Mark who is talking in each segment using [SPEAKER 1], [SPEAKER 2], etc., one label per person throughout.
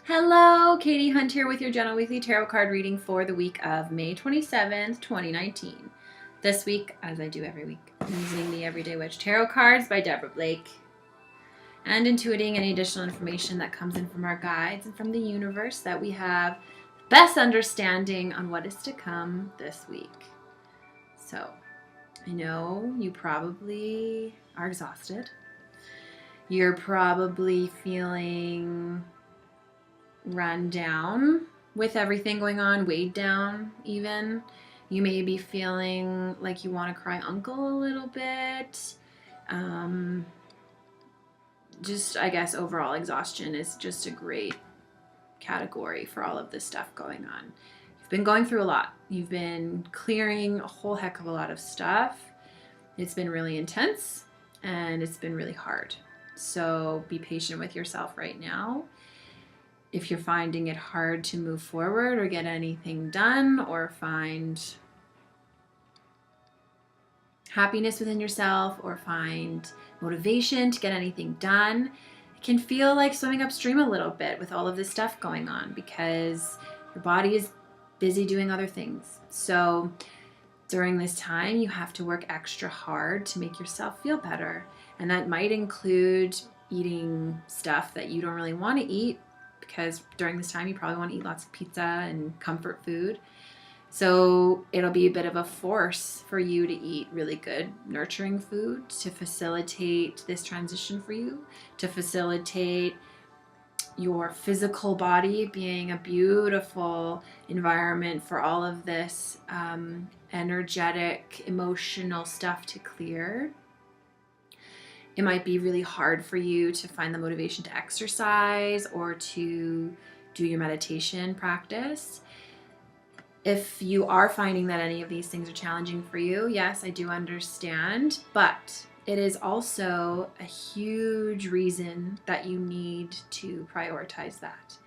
[SPEAKER 1] Hello, Katie Hunt here with your General Weekly Tarot card reading for the week of May 27th, 2019. This week, as I do every week, I'm using the Everyday Witch Tarot cards by Deborah Blake and intuiting any additional information that comes in from our guides and from the universe that we have best understanding on what is to come this week. So, I know you probably are exhausted. You're probably feeling run down with everything going on, weighed down even. You may be feeling like you want to cry uncle a little bit. Just, I guess, overall exhaustion is just a great category for all of this stuff going on. You've been going through a lot. You've been clearing a whole heck of a lot of stuff. It's been really intense and it's been really hard. So be patient with yourself right now. If you're finding it hard to move forward or get anything done or find happiness within yourself or find motivation to get anything done, it can feel like swimming upstream a little bit with all of this stuff going on because your body is busy doing other things. So during this time, you have to work extra hard to make yourself feel better. And that might include eating stuff that you don't really want to eat, because during this time you probably want to eat lots of pizza and comfort food. So it'll be a bit of a force for you to eat really good, nurturing food to facilitate this transition for you, to facilitate your physical body being a beautiful environment for all of this energetic, emotional stuff to clear. It might be really hard for you to find the motivation to exercise or to do your meditation practice. If you are finding that any of these things are challenging for you, yes, I do understand, but it is also a huge reason that you need to prioritize that.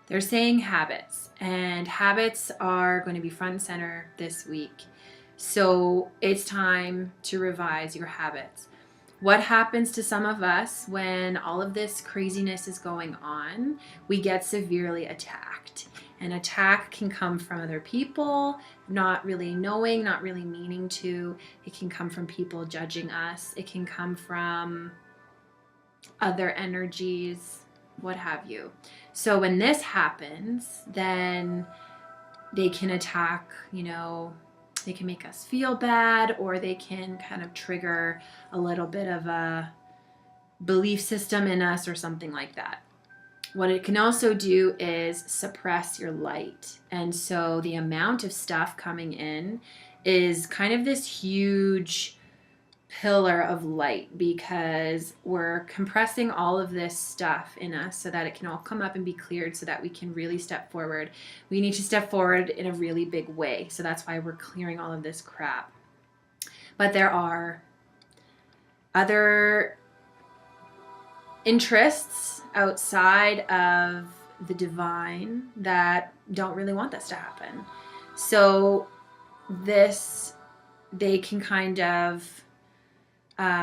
[SPEAKER 1] They're saying habits, and habits are going to be front and center this week. So it's time to revise your habits. What happens to some of us when all of this craziness is going on? We get severely attacked. An attack can come from other people, not really knowing, not really meaning to. It can come from people judging us. It can come from other energies, what have you. So when this happens, then they can attack, they can make us feel bad, or they can kind of trigger a little bit of a belief system in us or something like that. What it can also do is suppress your light. And so the amount of stuff coming in is kind of this huge pillar of light, because we're compressing all of this stuff in us so that it can all come up and be cleared so that we can really step forward. We need to step forward in a really big way. So that's why we're clearing all of this crap. But there are other interests outside of the divine that don't really want this to happen. So they can kind of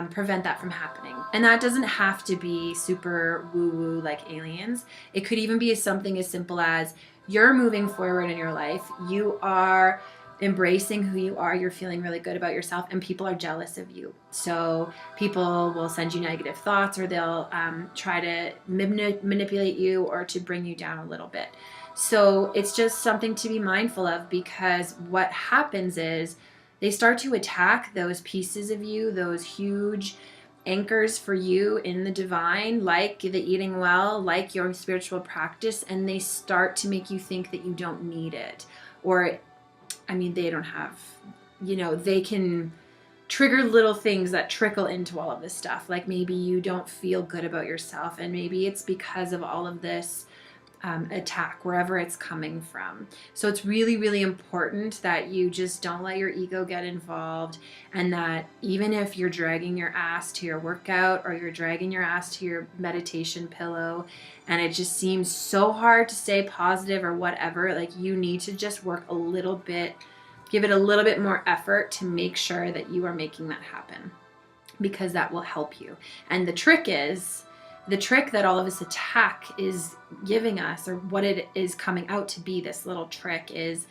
[SPEAKER 1] prevent that from happening. And that doesn't have to be super woo-woo like aliens. It could even be something as simple as you're moving forward in your life. You are embracing who you are. You're feeling really good about yourself, and people are jealous of you. So people will send you negative thoughts, or they'll try to manipulate you or to bring you down a little bit. So it's just something to be mindful of, because what happens is they start to attack those pieces of you, those huge anchors for you in the divine, like the eating well, like your spiritual practice, and they start to make you think that you don't need it. Or, they don't have, they can trigger little things that trickle into all of this stuff. Like maybe you don't feel good about yourself, and maybe it's because of all of this attack, wherever it's coming from. So it's really, really important that you just don't let your ego get involved, and that even if you're dragging your ass to your workout or you're dragging your ass to your meditation pillow and it just seems so hard to stay positive or whatever, like you need to just work a little bit, give it a little bit more effort to make sure that you are making that happen, because that will help you. And the trick is the trick that all of this attack is giving us, or what it is coming out to be, this little trick, is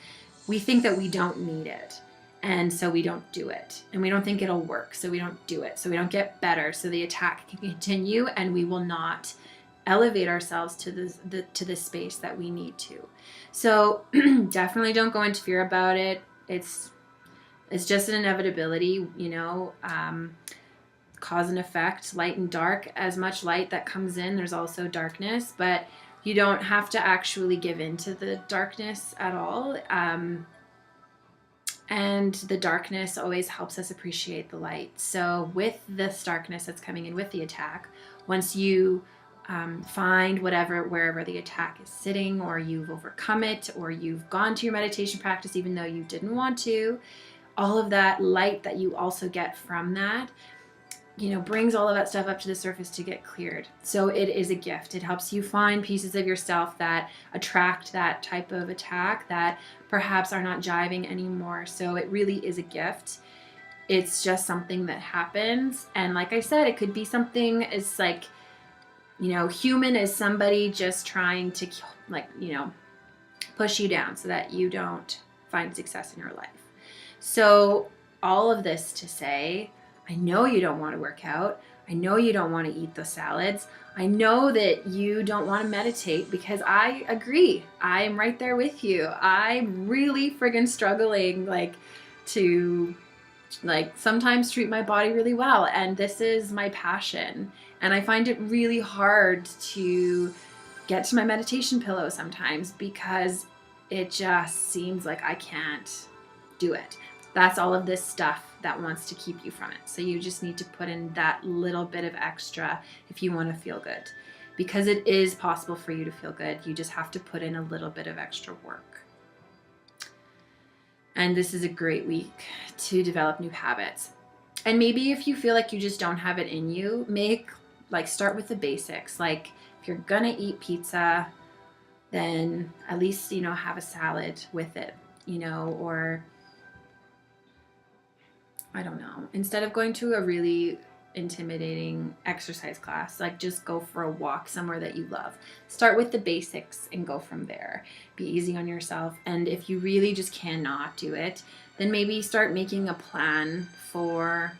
[SPEAKER 1] we think that we don't need it. And so we don't do it. And we don't think it'll work. So we don't do it. So we don't get better. So the attack can continue, and we will not elevate ourselves to the space that we need to. So definitely don't go into fear about it. It's just an inevitability, you know. Cause and effect, light and dark. As much light that comes in, there's also darkness, but you don't have to actually give in to the darkness at all. And the darkness always helps us appreciate the light. So with this darkness that's coming in with the attack, once you find wherever the attack is sitting, or you've overcome it, or you've gone to your meditation practice even though you didn't want to, all of that light that you also get from that, you know, brings all of that stuff up to the surface to get cleared. So it is a gift. It helps you find pieces of yourself that attract that type of attack that perhaps are not jiving anymore. So it really is a gift. It's just something that happens. And like I said, it could be something as like, you know, human as somebody just trying to, like, you know, push you down so that you don't find success in your life. So all of this to say, I know you don't want to work out. I know you don't want to eat the salads. I know that you don't want to meditate, because I agree. I'm right there with you. I'm really friggin' struggling, like, to, like, sometimes treat my body really well. And this is my passion. And I find it really hard to get to my meditation pillow sometimes, because it just seems like I can't do it. That's all of this stuff that wants to keep you from it. So you just need to put in that little bit of extra if you want to feel good, because it is possible for you to feel good. You just have to put in a little bit of extra work. And this is a great week to develop new habits. And maybe if you feel like you just don't have it in you, start with the basics. Like, if you're gonna eat pizza, then at least, you know, have a salad with it, you know, or I don't know, instead of going to a really intimidating exercise class, like, just go for a walk somewhere that you love. Start with the basics and go from there. Be easy on yourself. And if you really just cannot do it, then maybe start making a plan for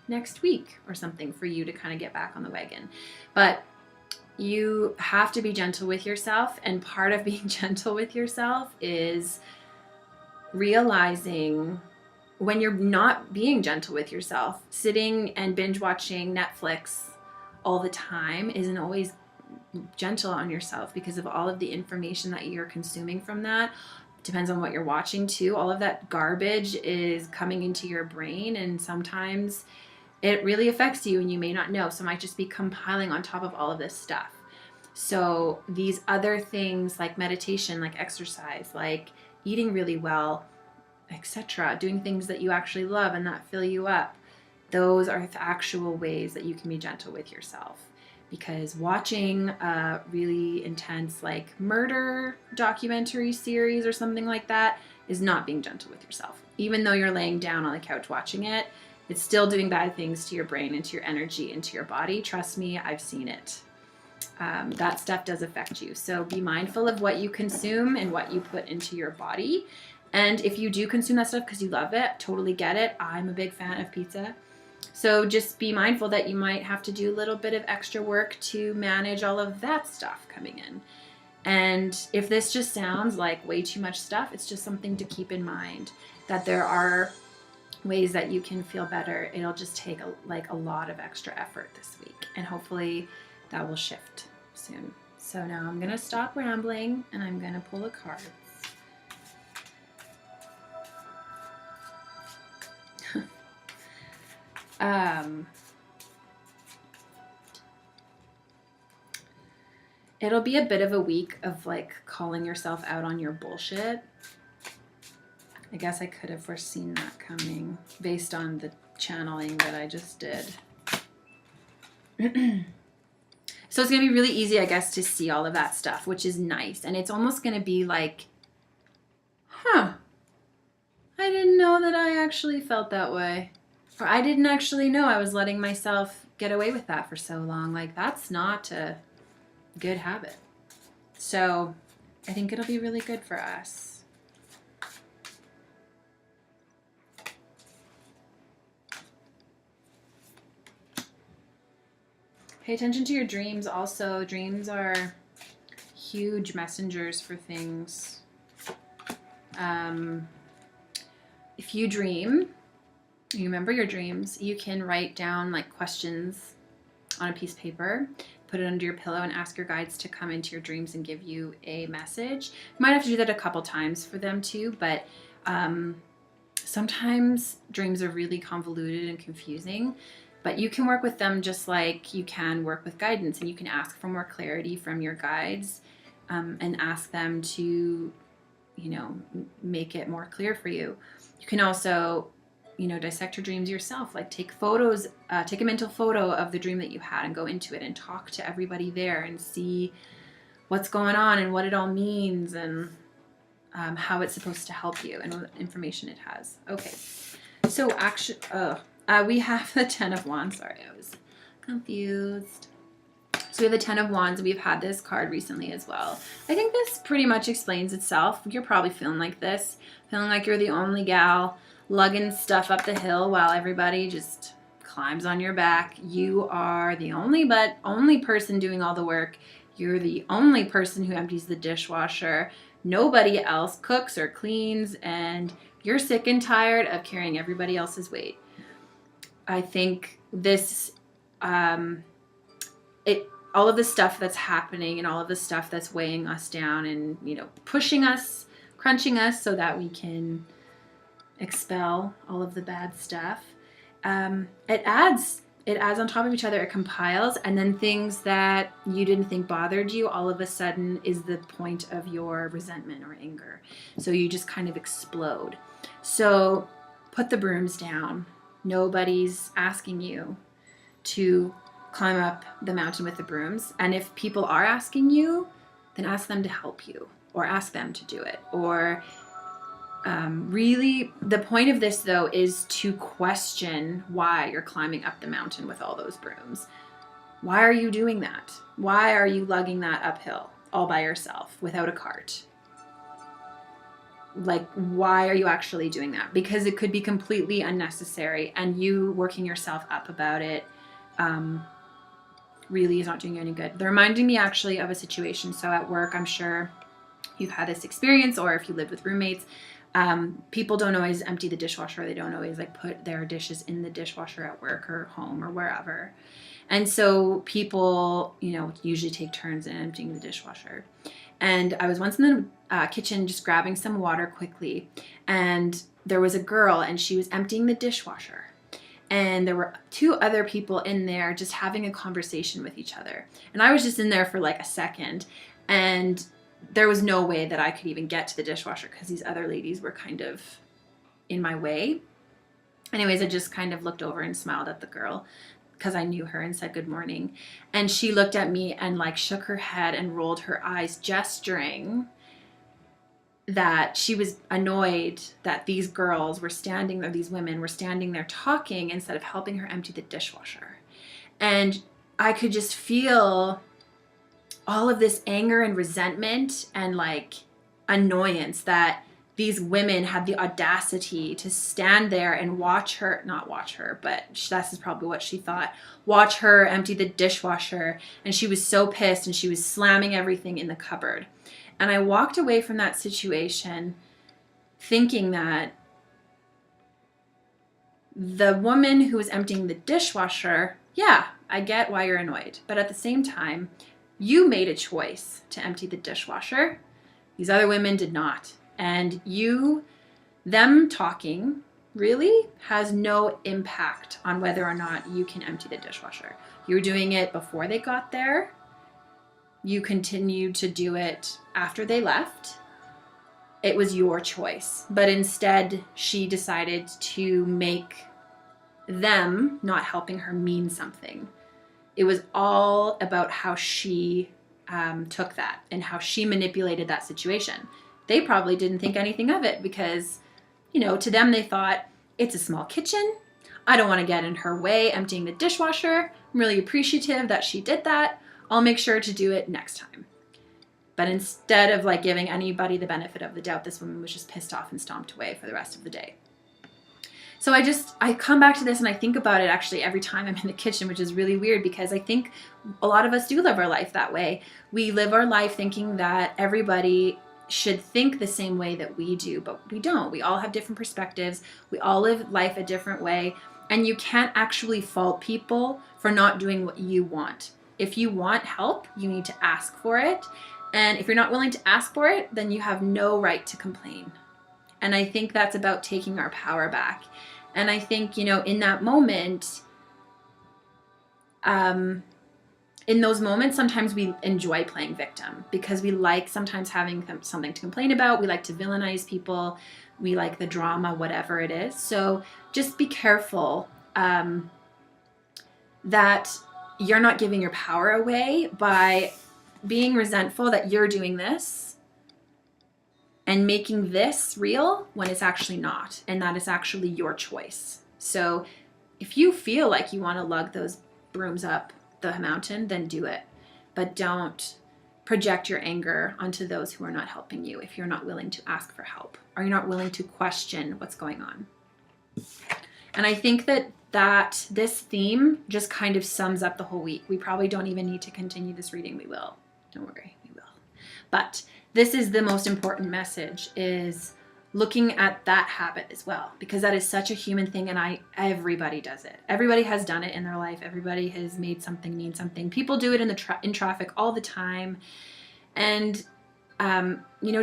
[SPEAKER 1] next week or something for you to kind of get back on the wagon. But you have to be gentle with yourself. And part of being gentle with yourself is realizing when you're not being gentle with yourself. Sitting and binge watching Netflix all the time isn't always gentle on yourself, because of all of the information that you're consuming from that. Depends on what you're watching too. All of that garbage is coming into your brain, and sometimes it really affects you and you may not know. So it might just be compiling on top of all of this stuff. So these other things, like meditation, like exercise, like eating really well, etc., doing things that you actually love and that fill you up, those are the actual ways that you can be gentle with yourself. Because watching a really intense, like, murder documentary series or something like that is not being gentle with yourself. Even though you're laying down on the couch watching it, it's still doing bad things to your brain and to your energy and to your body. Trust me, I've seen it. That stuff does affect you. So be mindful of what you consume and what you put into your body. And if you do consume that stuff because you love it, totally get it. I'm a big fan of pizza. So just be mindful that you might have to do a little bit of extra work to manage all of that stuff coming in. And if this just sounds like way too much stuff, it's just something to keep in mind, that there are ways that you can feel better. It'll just take a lot of extra effort this week. And hopefully that will shift soon. So now I'm going to stop rambling and I'm going to pull a card. It'll be a bit of a week of, like, calling yourself out on your bullshit. I guess I could have foreseen that coming based on the channeling that I just did. So it's going to be really easy, I guess, to see all of that stuff, which is nice. And it's almost going to be like, I didn't know that I actually felt that way. Or I didn't actually know I was letting myself get away with that for so long. Like, that's not a good habit. So I think it'll be really good for us. Pay attention to your dreams also. Dreams are huge messengers for things. If you dream, you remember your dreams, you can write down like questions on a piece of paper, put it under your pillow, and ask your guides to come into your dreams and give you a message. You might have to do that a couple times for them too, but sometimes dreams are really convoluted and confusing, but you can work with them just like you can work with guidance, and you can ask for more clarity from your guides and ask them to, you know, make it more clear for you. You can also, you know, dissect your dreams yourself. Like, take photos, take a mental photo of the dream that you had and go into it and talk to everybody there and see what's going on and what it all means and how it's supposed to help you and what information it has. Okay, so actually, we have the Ten of Wands. Sorry, I was confused. So we have the Ten of Wands. We've had this card recently as well. I think this pretty much explains itself. You're probably feeling like this, feeling like you're the only gal lugging stuff up the hill while everybody just climbs on your back. You are the only person doing all the work. You're the only person who empties the dishwasher. Nobody else cooks or cleans, and you're sick and tired of carrying everybody else's weight. I think this, all of the stuff that's happening and all of the stuff that's weighing us down and, you know, pushing us, crunching us so that we can expel all of the bad stuff. It adds on top of each other. It compiles, and then things that you didn't think bothered you all of a sudden is the point of your resentment or anger. So you just kind of explode. So put the brooms down. Nobody's asking you to climb up the mountain with the brooms. And if people are asking you, then ask them to help you, or ask them to do it. Or really, the point of this, though, is to question why you're climbing up the mountain with all those brooms. Why are you doing that? Why are you lugging that uphill all by yourself without a cart? Like, why are you actually doing that? Because it could be completely unnecessary, and you working yourself up about it really is not doing you any good. They're reminding me actually of a situation. So at work, I'm sure you've had this experience, or if you live with roommates, people don't always empty the dishwasher. They don't always like put their dishes in the dishwasher at work or home or wherever. And so people, you know, usually take turns in emptying the dishwasher. And I was once in the kitchen just grabbing some water quickly, and there was a girl, and she was emptying the dishwasher. And there were two other people in there just having a conversation with each other. And I was just in there for like a second, and there was no way that I could even get to the dishwasher because these other ladies were kind of in my way. Anyways, I just kind of looked over and smiled at the girl because I knew her and said good morning. And she looked at me and like shook her head and rolled her eyes, gesturing that she was annoyed that these girls were standing there, these women were standing there talking instead of helping her empty the dishwasher. And I could just feel all of this anger and resentment and like annoyance that these women had the audacity to stand there and watch her, not watch her, but this is probably what she thought, watch her empty the dishwasher. And she was so pissed, and she was slamming everything in the cupboard. And I walked away from that situation thinking that the woman who was emptying the dishwasher, yeah, I get why you're annoyed. But at the same time, you made a choice to empty the dishwasher. These other women did not. And them talking really has no impact on whether or not you can empty the dishwasher. You were doing it before they got there. You continued to do it after they left. It was your choice. But instead, she decided to make them not helping her mean something. It was all about how she took that and how she manipulated that situation. They probably didn't think anything of it because, you know, to them they thought, it's a small kitchen. I don't want to get in her way emptying the dishwasher. I'm I'm really appreciative that she did that. I'll make sure to do it next time. But instead of like giving anybody the benefit of the doubt, this woman was just pissed off and stomped away for the rest of the day. So I come back to this and I think about it actually every time I'm in the kitchen, which is really weird because I think a lot of us do live our life that way. We live our life thinking that everybody should think the same way that we do, but we don't. We all have different perspectives. We all live life a different way. And you can't actually fault people for not doing what you want. If you want help, you need to ask for it. And if you're not willing to ask for it, then you have no right to complain. And I think that's about taking our power back. And I think, in that moment, in those moments, sometimes we enjoy playing victim because we like sometimes having something to complain about. We like to villainize people. We like the drama, whatever it is. So just be careful that you're not giving your power away by being resentful that you're doing this and making this real when it's actually not, and that is actually your choice. So if you feel like you want to lug those brooms up the mountain, then do it. But don't project your anger onto those who are not helping you if you're not willing to ask for help or you're not willing to question what's going on. And I think that this theme just kind of sums up the whole week. We probably don't even need to continue this reading. We will. Don't worry, we will. But this is the most important message, is looking at that habit as well, because that is such a human thing, and everybody does it. Everybody has done it in their life. Everybody has made something mean something. People do it in traffic all the time. And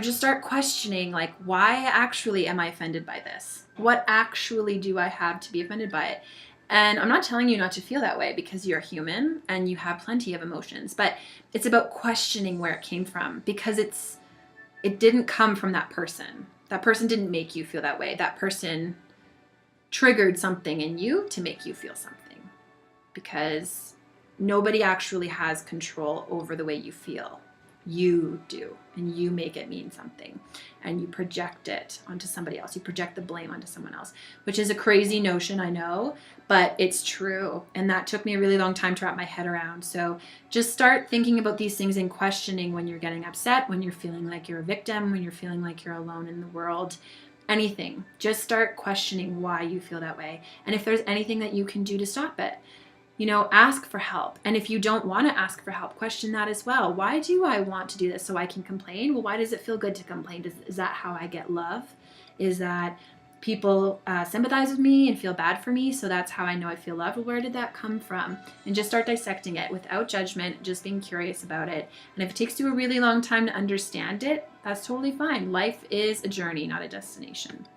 [SPEAKER 1] just start questioning, like, why actually am I offended by this? What actually do I have to be offended by it? And I'm not telling you not to feel that way, because you're human and you have plenty of emotions, but it's about questioning where it came from, because it didn't come from that person. That person didn't make you feel that way. That person triggered something in you to make you feel something, because nobody actually has control over the way you feel. You do, and you make it mean something, and you project it onto somebody else. You project the blame onto someone else, which is a crazy notion, I know, but it's true. And that took me a really long time to wrap my head around. So just start thinking about these things and questioning when you're getting upset, when you're feeling like you're a victim, when you're feeling like you're alone in the world, anything. Just start questioning why you feel that way. And if there's anything that you can do to stop it, ask for help. And if you don't want to ask for help, question that as well. Why do I want to do this? So I can complain? Well, why does it feel good to complain? Is that how I get love? Is that people sympathize with me and feel bad for me? So that's how I know I feel loved. Well, where did that come from? And just start dissecting it without judgment, just being curious about it. And if it takes you a really long time to understand it, that's totally fine. Life is a journey, not a destination.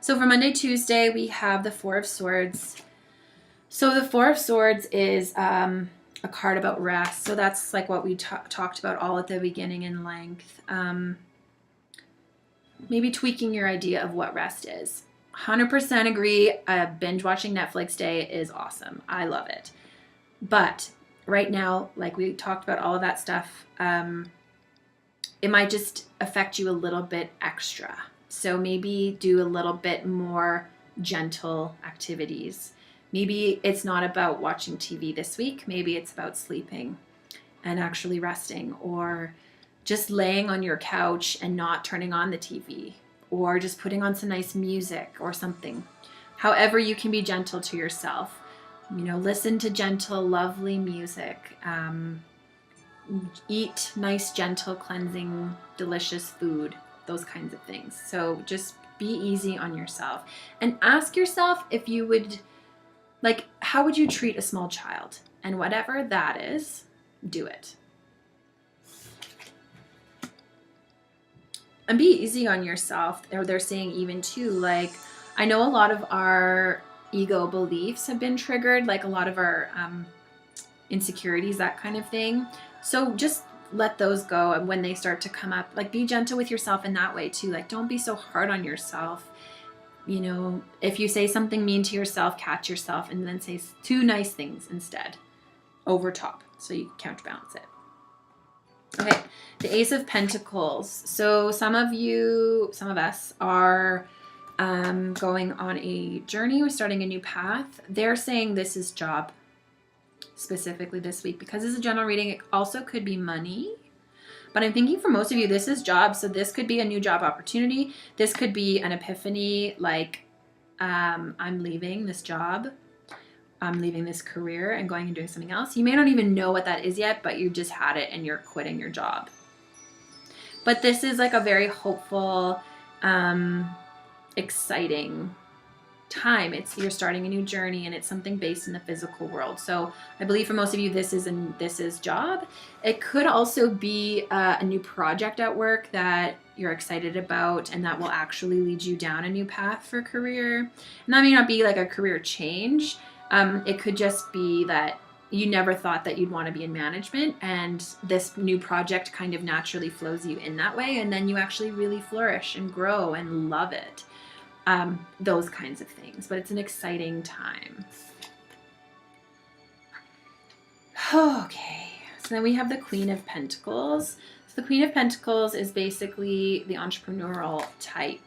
[SPEAKER 1] So for Monday, Tuesday, we have the Four of Swords. So the Four of Swords is a card about rest. So that's like what we talked about all at the beginning in length. Maybe tweaking your idea of what rest is. 100% agree. Binge watching Netflix day is awesome. I love it. But right now, like we talked about all of that stuff, it might just affect you a little bit extra. So maybe do a little bit more gentle activities. Maybe it's not about watching TV this week. Maybe it's about sleeping and actually resting, or just laying on your couch and not turning on the TV, or just putting on some nice music or something. However you can be gentle to yourself. Listen to gentle, lovely music. Eat nice, gentle, cleansing, delicious food, those kinds of things. So just be easy on yourself. And ask yourself if you would... how would you treat a small child? And whatever that is, do it. And be easy on yourself. Or they're saying even too, I know a lot of our ego beliefs have been triggered, like a lot of our insecurities, that kind of thing. So just let those go. And when they start to come up, be gentle with yourself in that way too. Don't be so hard on yourself. If you say something mean to yourself, catch yourself and then say two nice things instead, over top, so you counterbalance it. Okay, the Ace of Pentacles. So some of us are going on a journey. We're starting a new path. They're saying this is job specifically this week. Because it's a general reading, it also could be money. But I'm thinking for most of you, this is job. So this could be a new job opportunity. This could be an epiphany, like I'm leaving this job. I'm leaving this career and going and doing something else. You may not even know what that is yet, but you just had it and you're quitting your job. But this is like a very hopeful, exciting time. You're starting a new journey, and it's something based in the physical world. So I believe for most of you, this is job. It could also be a new project at work that you're excited about, and that will actually lead you down a new path for career. And that may not be like a career change. It could just be that you never thought that you'd want to be in management, and this new project kind of naturally flows you in that way, and then you actually really flourish and grow and love it. Those kinds of things. But it's an exciting time. Okay, so then we have the Queen of Pentacles. So the Queen of Pentacles is basically the entrepreneurial type.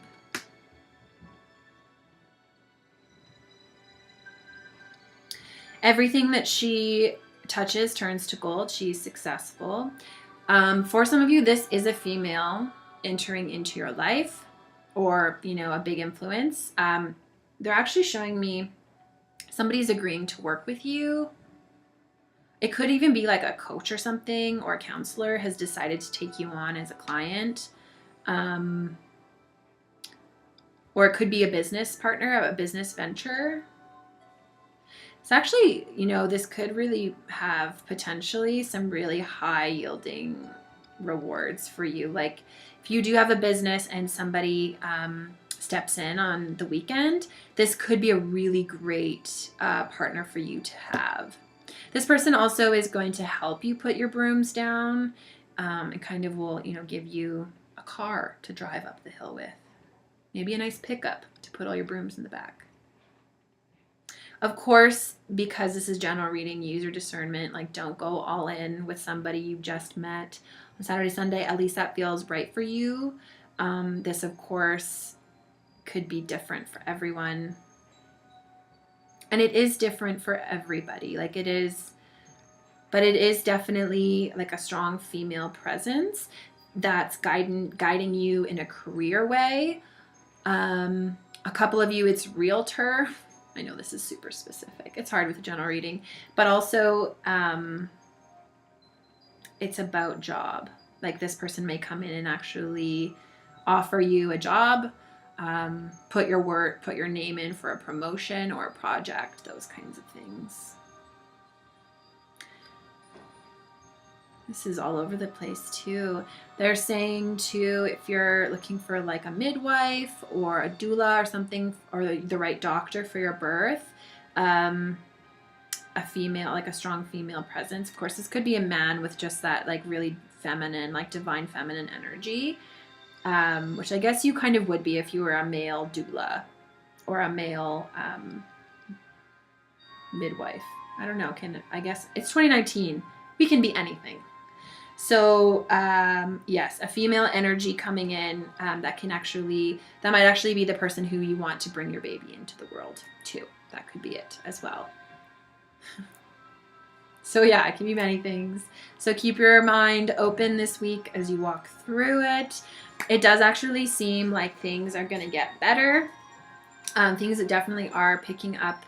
[SPEAKER 1] Everything that she touches turns to gold. She's successful. For some of you, this is a female entering into your life, or, you know, a big influence. They're actually showing me somebody's agreeing to work with you. It could even be like a coach or something, or a counselor has decided to take you on as a client. Or it could be a business partner, a business venture. It's actually, you know, this could really have potentially some really high yielding rewards for you. Like if you do have a business and somebody steps in on the weekend, this could be a really great partner for you to have. This person also is going to help you put your brooms down, and kind of will, you know, give you a car to drive up the hill with. Maybe a nice pickup to put all your brooms in the back. Of course, because this is general reading, use your discernment. Like, don't go all in with somebody you've just met on Saturday, Sunday. At least that feels right for you. This, of course, could be different for everyone. And it is different for everybody. Like it is, but it is definitely like a strong female presence that's guiding you in a career way. A couple of you, it's realtor. I know this is super specific. It's hard with a general reading, but also it's about job. Like this person may come in and actually offer you a job, put your name in for a promotion or a project, those kinds of things. This is all over the place too. They're saying too, if you're looking for like a midwife or a doula or something, or the right doctor for your birth, a female, like a strong female presence. Of course, this could be a man with just that like really feminine, like divine feminine energy, which I guess you kind of would be if you were a male doula or a male midwife. I don't know. I guess it's 2019. We can be anything. So yes, a female energy coming in that might actually be the person who you want to bring your baby into the world too. That could be it as well. So yeah, it can be many things. So keep your mind open this week as you walk through it. It does actually seem like things are going to get better. Things that definitely are picking up.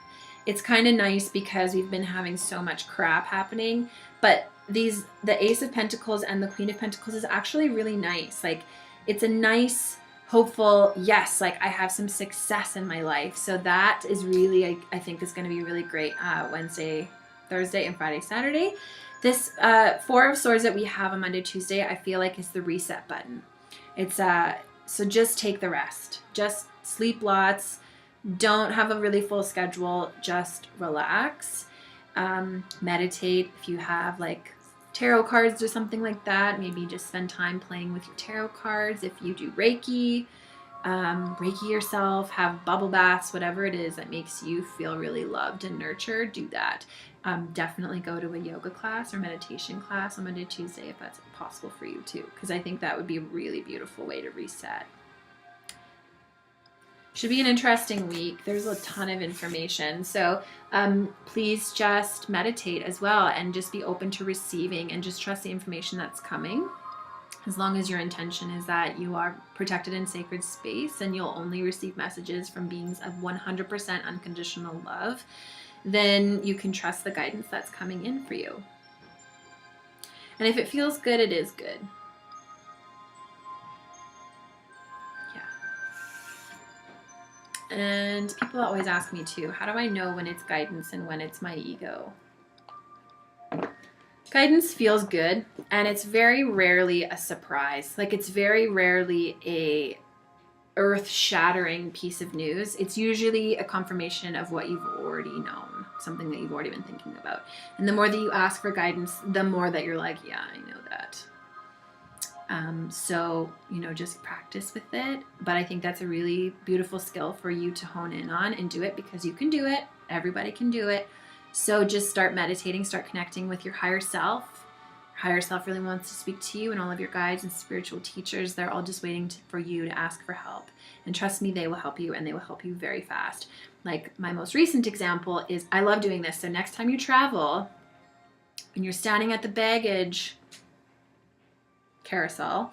[SPEAKER 1] It's kind of nice because we've been having so much crap happening, but the Ace of Pentacles and the Queen of Pentacles is actually really nice. Like it's a nice, hopeful, yes, like I have some success in my life. So that is really, I think is going to be really great Wednesday, Thursday, and Friday, Saturday. This Four of Swords that we have on Monday, Tuesday, I feel like is the reset button. It's so just take the rest. Just sleep lots. Don't have a really full schedule. Just relax. Meditate. If you have like tarot cards or something like that, maybe just spend time playing with your tarot cards. If you do Reiki, Reiki yourself, have bubble baths, whatever it is that makes you feel really loved and nurtured, do that. Definitely go to a yoga class or meditation class on Monday, Tuesday, if that's possible for you too, because I think that would be a really beautiful way to reset. Should be an interesting week. There's a ton of information. So please just meditate as well and just be open to receiving and just trust the information that's coming. As long as your intention is that you are protected in sacred space and you'll only receive messages from beings of 100% unconditional love, then you can trust the guidance that's coming in for you. And if it feels good, it is good. And people always ask me too, how do I know when it's guidance and when it's my ego? Guidance feels good, and it's very rarely a surprise. Like, it's very rarely a earth-shattering piece of news. It's usually a confirmation of what you've already known, something that you've already been thinking about. And the more that you ask for guidance, the more that you're like, yeah, I know that. So, just practice with it. But I think that's a really beautiful skill for you to hone in on and do it, because you can do it. Everybody can do it. So just start meditating, start connecting with your higher self. Your higher self really wants to speak to you, and all of your guides and spiritual teachers, they're all just waiting for you to ask for help. And trust me, they will help you, and they will help you very fast. Like, my most recent example is, I love doing this. So next time you travel and you're standing at the baggage carousel,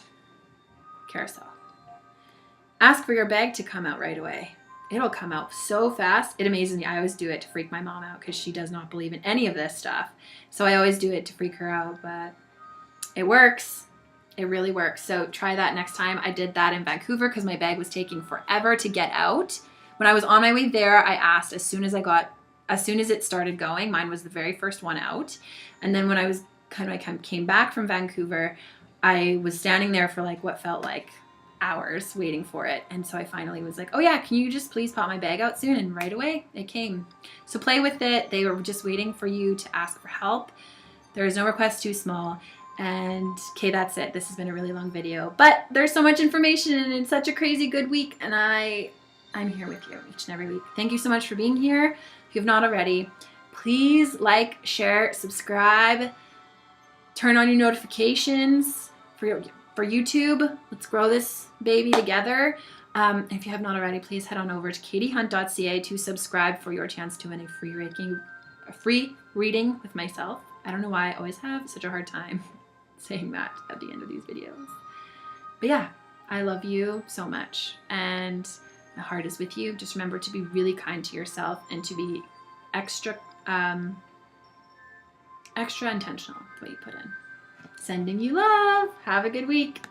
[SPEAKER 1] ask for your bag to come out right away. It'll come out so fast. It amazes me. I always do it to freak my mom out because she does not believe in any of this stuff. So I always do it to freak her out, but it works. It really works. So try that next time. I did that in Vancouver because my bag was taking forever to get out. When I was on my way there, I asked as soon as it started going. Mine was the very first one out. And then when I came back from Vancouver, I was standing there for like what felt like hours waiting for it. And so I finally was like, oh yeah, can you just please pop my bag out soon? And right away it came. So play with it. They were just waiting for you to ask for help. There is no request too small. And okay, that's it. This has been a really long video, but there's so much information and it's such a crazy good week. And I'm here with you each and every week. Thank you so much for being here. If you have not already, please like, share, subscribe, turn on your notifications for YouTube. Let's grow this baby together. If you have not already, please head on over to katiehunt.ca to subscribe for your chance to win a free reading with myself. I don't know why I always have such a hard time saying that at the end of these videos. But yeah, I love you so much, and my heart is with you. Just remember to be really kind to yourself and to be extra intentional with what you put in. Sending you love. Have a good week.